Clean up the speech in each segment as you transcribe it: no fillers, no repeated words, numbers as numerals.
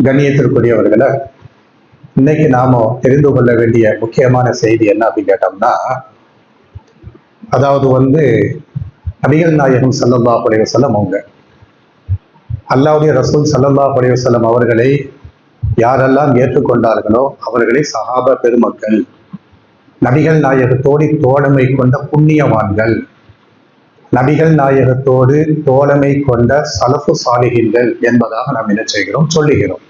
கண்ணியத்திற்குரியவர்களை, இன்னைக்கு நாம தெரிந்து கொள்ள வேண்டிய முக்கியமான செய்தி என்ன அப்படின்னு கேட்டோம்னா, அதாவது நபிகள் நாயகம் ஸல்லல்லாஹு அலைஹி வஸல்லம் அவங்க அல்லாஹ்வுடைய ரசூல் ஸல்லல்லாஹு அலைஹி வஸல்லம் அவர்களை யாரெல்லாம் ஏற்றுக்கொண்டார்களோ அவர்களை சஹாபா பெருமக்கள், நபிகள் நாயகத்தோடு தோழமை கொண்ட புண்ணியவான்கள், நபிகள் நாயகத்தோடு தோழமை கொண்ட சலஃபு சாலிஹீன்கள் என்பதாக நாம் என்ன செய்கிறோம், சொல்லுகிறோம்.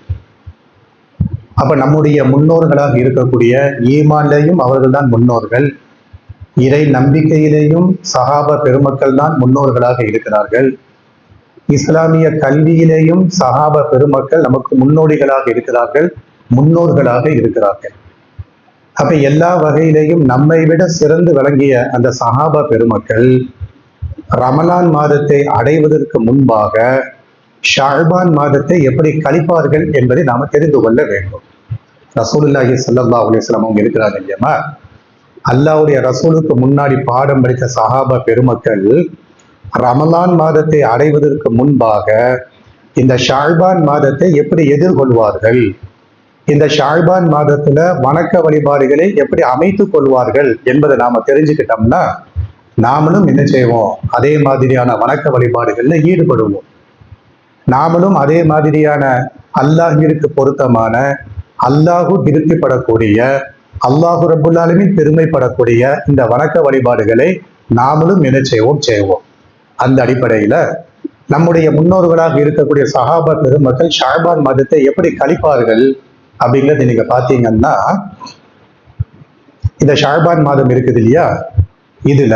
அப்ப நம்முடைய முன்னோர்களாக இருக்கக்கூடிய ஈமான்லையும் அவர்கள் தான் முன்னோர்கள், இறை நம்பிக்கையிலேயும் சஹாபா பெருமக்கள் தான் முன்னோர்களாக இருக்கிறார்கள், இஸ்லாமிய கல்வியிலேயும் சஹாபா பெருமக்கள் நமக்கு முன்னோடிகளாக இருக்கிறார்கள், முன்னோர்களாக இருக்கிறார்கள். அப்ப எல்லா வகையிலேயும் நம்மை விட சிறந்து விளங்கிய அந்த சஹாபா பெருமக்கள் ரமலான் மாதத்தை அடைவதற்கு முன்பாக ஷஅபான் மாதத்தை எப்படி கழிப்பார்கள் என்பதை நாம தெரிந்து கொள்ள வேண்டும். ரசூலுல்லாஹி ஸல்லல்லாஹு அலைஹி வஸல்லம் அவங்க இருக்கிறாங்க இல்லையா, அல்லாஹ்வுடைய ரசூலுக்கு முன்னாடி பாடம் படித்த சஹாபா பெருமக்கள் ரமலான் மாதத்தை அடைவதற்கு முன்பாக இந்த ஷஅபான் மாதத்தை எப்படி எதிர்கொள்வார்கள், இந்த ஷஅபான் மாதத்துல வணக்க வழிபாடுகளை எப்படி அமைத்துக் கொள்வார்கள் என்பதை நாம தெரிஞ்சுக்கிட்டோம்னா நாமளும் என்ன செய்வோம், அதே மாதிரியான வணக்க வழிபாடுகள்ல ஈடுபடுவோம். நாமளும் அதே மாதிரியான அல்லாஹ்விற்கு பொருத்தமான, அல்லாஹு திருப்திப்படக்கூடிய, அல்லாஹு ரப்புல் ஆலமீன் பெருமைப்படக்கூடிய இந்த வணக்க வழிபாடுகளை நாமளும் என்ன செய்வோம். அந்த அடிப்படையில நம்முடைய முன்னோர்களாக இருக்கக்கூடிய சஹாபா பெருமக்கள் ஷஅபான் மாதத்தை எப்படி கழிப்பார்கள் அப்படிங்கிறத நீங்க பாத்தீங்கன்னா, இந்த ஷஅபான் மாதம் இருக்குது இல்லையா, இதுல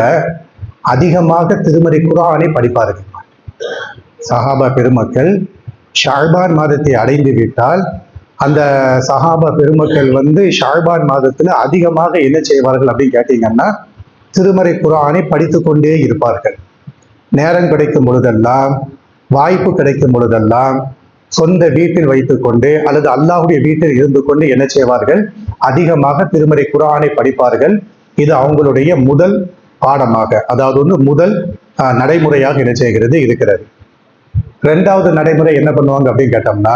அதிகமாக திருமறை குர்ஆனை படிப்பார்கள். சஹாபா பெருமக்கள் ஷஅபான் மாதத்தை அடைந்து விட்டால் அந்த சஹாபா பெருமக்கள் ஷஅபான் மாதத்துல அதிகமாக என்ன செய்வார்கள் அப்படின்னு கேட்டீங்கன்னா, திருமறை குர்ஆனை படித்து கொண்டே இருப்பார்கள். நேரம் கிடைக்கும் பொழுதெல்லாம், வாய்ப்பு கிடைக்கும் பொழுதெல்லாம் சொந்த வீட்டில் வைத்துக்கொண்டு அல்லது அல்லாஹ்வுடைய வீட்டில் இருந்து கொண்டு என்ன செய்வார்கள், அதிகமாக திருமறை குர்ஆனை படிப்பார்கள். இது அவங்களுடைய முதல் பாடமாக, அதாவது முதல் நடைமுறையாக என்ன செய்கிறது இருக்கிறது. ரெண்டாவது நடைமுறை என்ன பண்ணுவாங்க அப்படின்னு கேட்டோம்னா,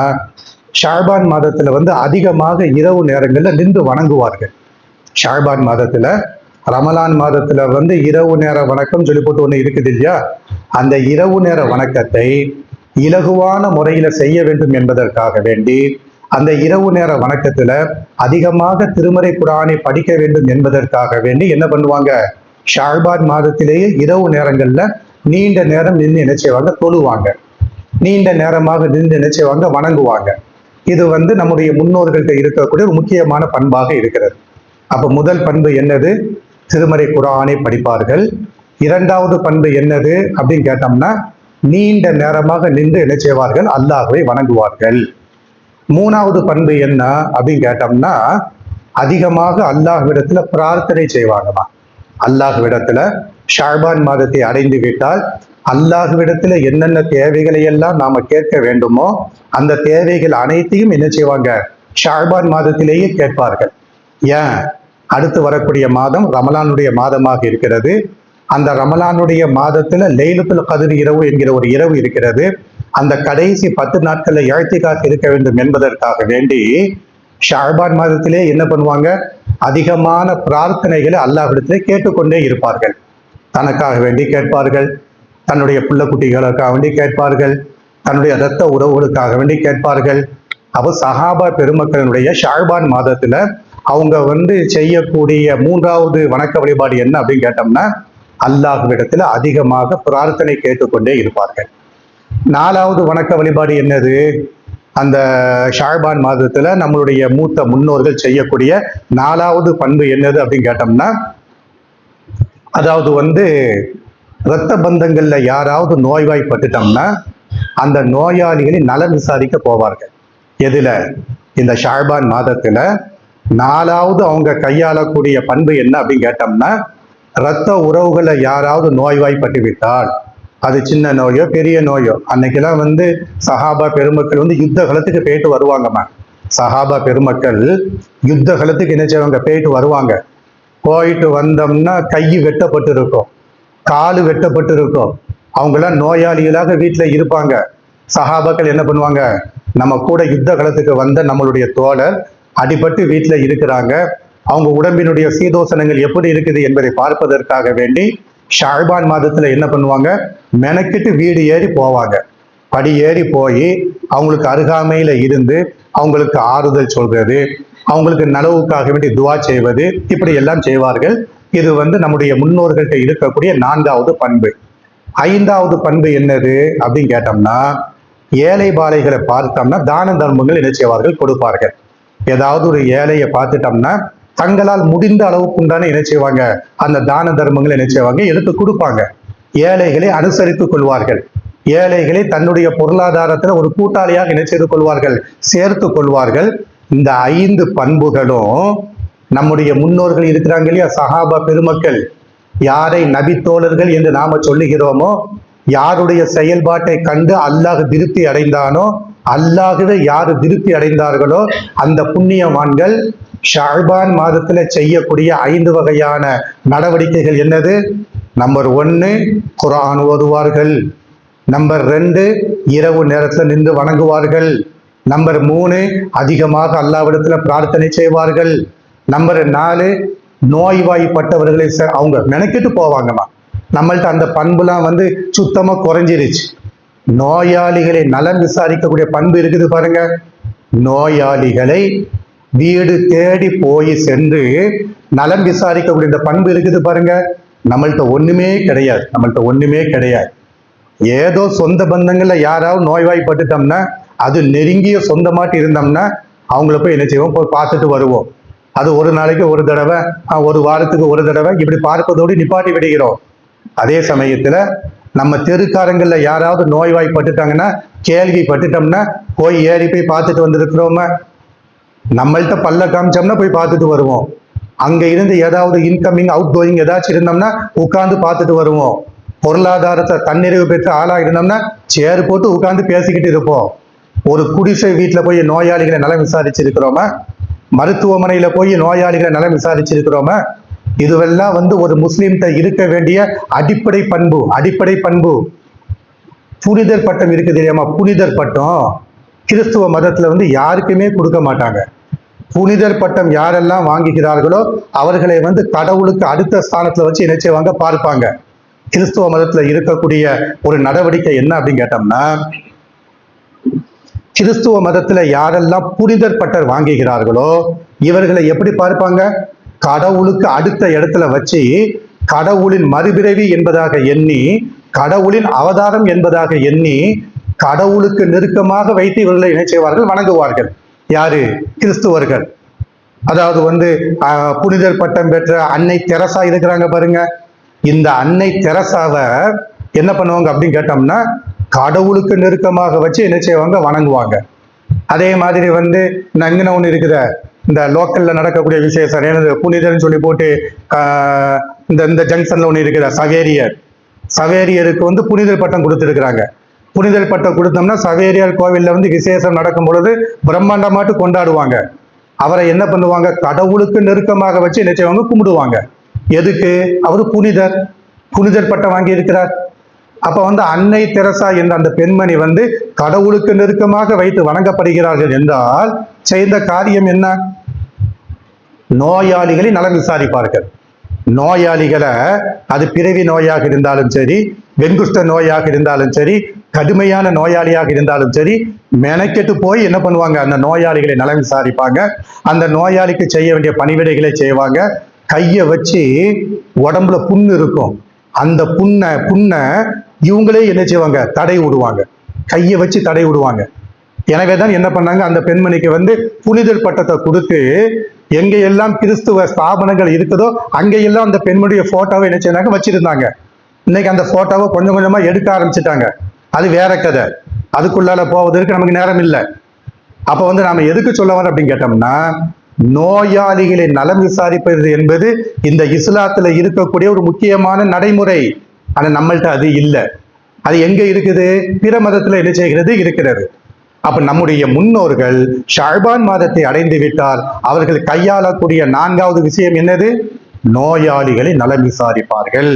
ஷஅபான் மாதத்துல அதிகமாக இரவு நேரங்கள்ல நின்று வணங்குவார்கள். ஷஅபான் மாதத்துல, ரமலான் மாதத்துல இரவு நேர வணக்கம் சொல்லி போட்டு ஒண்ணு இருக்குது இல்லையா, அந்த இரவு நேர வணக்கத்தை இலகுவான முறையில செய்ய வேண்டும் என்பதற்காக வேண்டி அந்த இரவு நேர வணக்கத்துல அதிகமாக திருமறை குர்ஆனை படிக்க வேண்டும் என்பதற்காக வேண்டி என்ன பண்ணுவாங்க, ஷஅபான் மாதத்திலேயே இரவு நேரங்கள்ல நீண்ட நேரம் நின்று என்ன செய்வாங்க, தொழுவாங்க. நீண்ட நேரமாக நின்று என்ன செய்வாங்க, வணங்குவாங்க. இது நம்முடைய முன்னோர்கள்ட்ட இருக்கக்கூடிய ஒரு முக்கியமான பண்பாக இருக்கிறது. அப்ப முதல் பண்பு என்னது, திருமறை குர்ஆனை படிப்பார்கள். இரண்டாவது பண்பு என்னது அப்படின்னு கேட்டோம்னா, நீண்ட நேரமாக நின்று என்ன செய்வார்கள், அல்லாஹ்வை வணங்குவார்கள். மூணாவது பண்பு என்ன அப்படின்னு கேட்டோம்னா, அதிகமாக அல்லாஹ்விடத்துல பிரார்த்தனை செய்வாங்கம்மா. அல்லாஹ்விடத்துல ஷஅபான் மாதத்தை அடைந்து விட்டால் அல்லாஹ்விடத்துல என்னென்ன தேவைகளை எல்லாம் நாம கேட்க வேண்டுமோ அந்த தேவைகள் அனைத்தையும் என்ன செய்வாங்க, ஷஅபான் மாதத்திலேயே கேட்பார்கள். ஏன், அடுத்து வரக்கூடிய மாதம் ரமலானுடைய மாதமாக இருக்கிறது. அந்த ரமலானுடைய மாதத்துல லைலத்துல் கத்ர் இரவு என்கிற ஒரு இரவு இருக்கிறது. அந்த கடைசி 10 நாட்கள்ல இஅ்திகாஃப் இருக்க வேண்டும் என்பதற்காக வேண்டி ஷஅபான் மாதத்திலே என்ன பண்ணுவாங்க, அதிகமான பிரார்த்தனைகளை அல்லாஹ்விடத்திலே கேட்டுக்கொண்டே இருப்பார்கள். தனக்காக வேண்டி கேட்பார்கள், தன்னுடைய பிள்ளை குட்டிகளுக்காக வேண்டி கேட்பார்கள், தன்னுடைய இரத்த உறவுகளுக்காக வேண்டி கேட்பார்கள். அப்போ சஹாபா பெருமக்களினுடைய ஷஅபான் மாதத்துல அவங்க செய்யக்கூடிய மூன்றாவது வணக்க வழிபாடு என்ன அப்படின்னு கேட்டோம்னா, அல்லாஹ்விடத்துல அதிகமாக பிரார்த்தனை கேட்டுக்கொண்டே இருப்பார்கள். நாலாவது வணக்க வழிபாடு என்னது, அந்த ஷஅபான் மாதத்துல நம்மளுடைய மூத்த முன்னோர்கள் செய்யக்கூடிய நாலாவது பண்பு என்னது அப்படின்னு கேட்டோம்னா, அதாவது இரத்த பந்தங்கள்ல யாராவது நோய்வாய்ப்பட்டுட்டோம்னா அந்த நோயாளிகளை நலம் விசாரிக்க போவார்கள். எதுல, இந்த ஷஅபான் மாதத்துல நாலாவது அவங்க கையாளக்கூடிய பண்பு என்ன அப்படின்னு கேட்டோம்னா, இரத்த உறவுகளை யாராவது நோய்வாய்ப்பட்டு விட்டால், அது சின்ன நோயோ பெரிய நோயோ, அன்னைக்கெல்லாம் சஹாபா பெருமக்கள் யுத்த களத்துக்கு போயிட்டு வருவாங்கம்மா. சஹாபா பெருமக்கள் யுத்த களத்துக்கு என்ன செய்வாங்க, போயிட்டு வருவாங்க. போயிட்டு வந்தோம்னா கை வெட்டப்பட்டு இருக்கும், காலு வெட்டப்பட்டு இருக்கும். அவங்களாம் நோயாளிகளாக வீட்டுல இருப்பாங்க. சஹாபாக்கள் என்ன பண்ணுவாங்க, நம்ம கூட யுத்த களத்துக்கு வந்த நம்மளுடைய தோழர் அடிபட்டு வீட்டில் இருக்கிறாங்க, அவங்க உடம்பினுடைய சீதோசனங்கள் எப்படி இருக்குது என்பதை பார்ப்பதற்காக வேண்டி ஷாபான் மாதத்துல என்ன பண்ணுவாங்க, மெனக்கிட்டு வீடு ஏறி போவாங்க. படி ஏறி போய் அவங்களுக்கு அருகாமையில இருந்து அவங்களுக்கு ஆறுதல் சொல்றது, அவங்களுக்கு நலவுக்காக வேண்டி துவா செய்வது, இப்படி எல்லாம் செய்வார்கள். இது நம்முடைய முன்னோர்கள்ட்ட இருக்கக்கூடிய 4வது பண்பு. 5வது பண்பு என்னது அப்படின்னு கேட்டோம்னா, ஏழை பாலைகளை பார்த்தோம்னா தான தர்மங்கள் என்ன செய்வார்கள், கொடுப்பார்கள். ஏதாவது ஒரு ஏழையை பார்த்துட்டோம்னா தங்களால் முடிந்த அளவுக்கு உண்டான என்ன செய்வாங்க, அந்த தான தர்மங்கள் என்ன செய்வாங்க, எடுத்து கொடுப்பாங்க. ஏழைகளை அனுசரித்துக் கொள்வார்கள். ஏழைகளை தன்னுடைய பொருளாதாரத்துல ஒரு கூட்டாளியாக என்ன செய்து கொள்வார்கள், சேர்த்து கொள்வார்கள். இந்த 5 பண்புகளும் நம்முடைய முன்னோர்கள் இருக்கிறாங்க இல்லையா, சஹாபா பெருமக்கள், யாரை நபி தோழர்கள் என்று நாம சொல்லுகிறோமோ, யாருடைய செயல்பாட்டை கண்டு அல்லாஹ் திருப்தி அடைந்தானோ, அல்லாஹ்வே யாரு திருப்தி அடைந்தார்களோ அந்த புண்ணியவான்கள் ஷாபான் மாதத்துல செய்யக்கூடிய 5 வகையான நடவடிக்கைகள் என்னது? நம்பர் 1 குர்ஆன் ஓதுவார்கள். நம்பர் 2 இரவு நேரத்தில் நின்று வணங்குவார்கள். நம்பர் 3 அதிகமாக அல்லாஹ்விடத்துல பிரார்த்தனை செய்வார்கள். நம்பர் 4 நோய்வாய்ப்பட்டவர்களை அவங்க மெனக்கிட்டு போவாங்கம்மா. நம்மள்ட்ட அந்த பண்புலாம் சுத்தமா குறைஞ்சிருச்சு. நோயாளிகளை நலம் விசாரிக்கக்கூடிய பண்பு இருக்குது பாருங்க. நோயாளிகளை வீடு தேடி போய் சென்று நலம் விசாரிக்கக்கூடிய இந்த பண்பு இருக்குது பாருங்க. நம்மள்ட்ட ஒண்ணுமே கிடையாது, நம்மள்ட்ட ஒண்ணுமே கிடையாது. ஏதோ சொந்த பந்தங்கள்ல யாராவது நோய்வாய்ப்பட்டுட்டோம்னா, அது நெருங்கிய சொந்தமாட்டி இருந்தோம்னா அவங்கள போய் என்ன செய்வோம், போய் பார்த்துட்டு வருவோம். அது ஒரு நாளைக்கு ஒரு தடவை, ஒரு வாரத்துக்கு ஒரு தடவை, இப்படி பார்ப்பதோடு நிப்பாட்டி விடுகிறோம். அதே சமயத்துல நம்ம தெருக்காரங்கள்ல யாராவது நோய்வாய்ப்பட்டுட்டாங்கன்னா, கேள்விப்பட்டுட்டோம்னா போய் ஏறி போய் பார்த்துட்டு வந்திருக்கிறோமா? நம்மள்ட்ட பல்ல காமிச்சோம்னா போய் பார்த்துட்டு வருவோம். அங்க இருந்து ஏதாவது இன்கமிங் அவுட் கோயிங் ஏதாச்சும் இருந்தோம்னா உட்கார்ந்து பார்த்துட்டு வருவோம். பொருளாதாரத்தை தன்னிறைவு பெற்ற ஆளா இருந்தோம்னா சேர் போட்டு உட்கார்ந்து பேசிக்கிட்டு இருப்போம். ஒரு குடிசை வீட்டுல போய் நோயாளிகளை நலம் விசாரிச்சிருக்கிறோமா? மருத்துவமனையில போய் நோயாளிகளை நலம் விசாரிச்சிருக்கிறோமா? இதுவெல்லாம் ஒரு முஸ்லீம்கிட்ட இருக்க வேண்டிய அடிப்படை பண்பு. அடிப்படை பண்பு. புனிதர் பட்டம் இருக்குது இல்லையாமா? புனிதர் பட்டம் கிறிஸ்துவ மதத்துல யாருக்குமே கொடுக்க மாட்டாங்க. புனிதர் பட்டம் யாரெல்லாம் வாங்குகிறார்களோ அவர்களை கடவுளுக்கு அடுத்த ஸ்தானத்துல வச்சு என்ன செய்வாங்க, பார்ப்பாங்க. கிறிஸ்துவ மதத்துல இருக்கக்கூடிய ஒரு நடவடிக்கை என்ன அப்படின்னு கேட்டோம்னா, கிறிஸ்துவ மதத்துல யாரெல்லாம் புனிதர் பட்டர் வாங்குகிறார்களோ இவர்களை எப்படி பார்ப்பாங்க, கடவுளுக்கு அடுத்த இடத்துல வச்சு கடவுளின் மறுபிறவி என்பதாக எண்ணி, கடவுளின் அவதாரம் என்பதாக எண்ணி, கடவுளுக்கு நெருக்கமாக வைத்து இவர்களை என்ன செய்வார்கள், வணங்குவார்கள். யாரு? கிறிஸ்துவர்கள். அதாவது புனிதர் பட்டம் பெற்ற அன்னை தெரசா இருக்கிறாங்க பாருங்க. இந்த அன்னை தெரசாவை என்ன பண்ணுவாங்க அப்படின்னு கேட்டோம்னா, கடவுளுக்கு நெருக்கமாக வச்சு என்ன செய்வாங்க, வணங்குவாங்க. அதே மாதிரி நங்கின ஒண்ணு இருக்குத, இந்த லோக்கல்ல நடக்கக்கூடிய விசேஷம் புனிதர்னு சொல்லி போட்டு இந்த ஜங்ஷன்ல ஒண்ணு இருக்குத, சவேரியர். சவேரியருக்கு புனிதர் பட்டம் கொடுத்துருக்குறாங்க. புனிதர் பட்டம் கொடுத்தோம்னா சவேரியார் கோவில்ல விசேஷம் நடக்கும் பொழுது பிரம்மாண்டமாட்டு கொண்டாடுவாங்க. அவரை என்ன பண்ணுவாங்க, கடவுளுக்கு நெருக்கமாக வச்சு என்ன செய்வாங்க, கும்பிடுவாங்க. எதுக்கு? அவரு புனிதர், புனிதர் பட்டம் வாங்கி இருக்கிறார். அப்ப அன்னை தெரசா என்ற அந்த பெண்மணி கடவுளுக்கு நெருக்கமாக வைத்து வணங்கப்படுகிறார்கள் என்றால் செய்த காரியம் என்ன? நோயாளிகளை நலம் விசாரிப்பார்கள். நோயாளிகளை, அது பிறவி நோயாக இருந்தாலும் சரி, வெண்குஷ்ட நோயாக இருந்தாலும் சரி, கடுமையான நோயாளியாக இருந்தாலும் சரி, மெனக்கெட்டு போய் என்ன பண்ணுவாங்க, அந்த நோயாளிகளை நலம் விசாரிப்பாங்க. அந்த நோயாளிக்கு செய்ய வேண்டிய பணிவிடைகளை செய்வாங்க. கையை வச்சு உடம்புல புண்ணு இருக்கும், அந்த புண்ணை இவங்களே என்ன செய்வாங்க, தடை விடுவாங்க. கையை வச்சு தடை விடுவாங்க. எனவேதான் என்ன பண்ணாங்க, அந்த பெண்மணிக்கு புனிதர் பட்டத்தை கொடுத்து எங்கெல்லாம் கிறிஸ்துவ ஸ்தாபனங்கள் இருக்குதோ அங்கெல்லாம் அந்த பெண்மணிய போட்டோவை என்ன செய்தாங்க, வச்சிருந்தாங்க. இன்னைக்கு அந்த போட்டோவை கொஞ்சம் கொஞ்சமா எடுக்க ஆரம்பிச்சுட்டாங்க. அது வேற கதை, அதுக்குள்ளால போவதற்கு நமக்கு நேரம் இல்லை. அப்ப நாம எதுக்கு சொல்ல வரோம் அப்படின்னு கேட்டோம்னா, நோயாளிகளை நலம் விசாரிப்பது என்பது இந்த இஸ்லாத்துல இருக்கக்கூடிய ஒரு முக்கியமான நடைமுறை. ஆனா நம்மள்ட்ட அது இல்லை. அது எங்க இருக்குது? பிற மதத்துல என்ன செய்கிறது, இருக்கிறது. அப்ப நம்முடைய முன்னோர்கள் ஷாபான் மாதத்தை அடைந்து விட்டால் அவர்கள் கையாளக்கூடிய 4வது விஷயம் என்னது? நோயாளிகளை நலம் விசாரிப்பார்கள்.